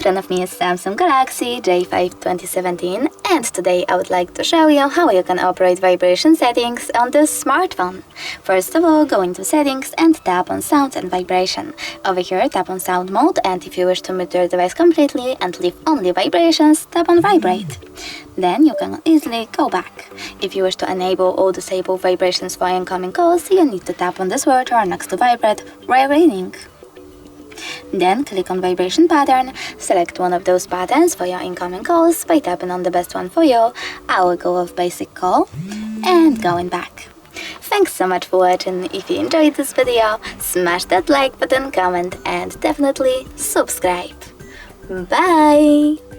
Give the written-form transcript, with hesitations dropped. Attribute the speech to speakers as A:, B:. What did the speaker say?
A: front of me is Samsung Galaxy J5 2017, and today I would like to show you how you can operate vibration settings on this smartphone. First of all, go into settings and tap on sound and vibration. Over here, tap on sound mode, and if you wish to mute your device completely and leave only vibrations, tap on vibrate. Then you can easily go back. If you wish to enable or disable vibrations for incoming calls, you need to tap on the sword or next to vibrate while ringing. Then click on vibration pattern, select one of those patterns for your incoming calls by tapping on the best one for you. I will go with basic call and going back. Thanks so much for watching. If you enjoyed this video, smash that like button, comment and definitely subscribe. Bye!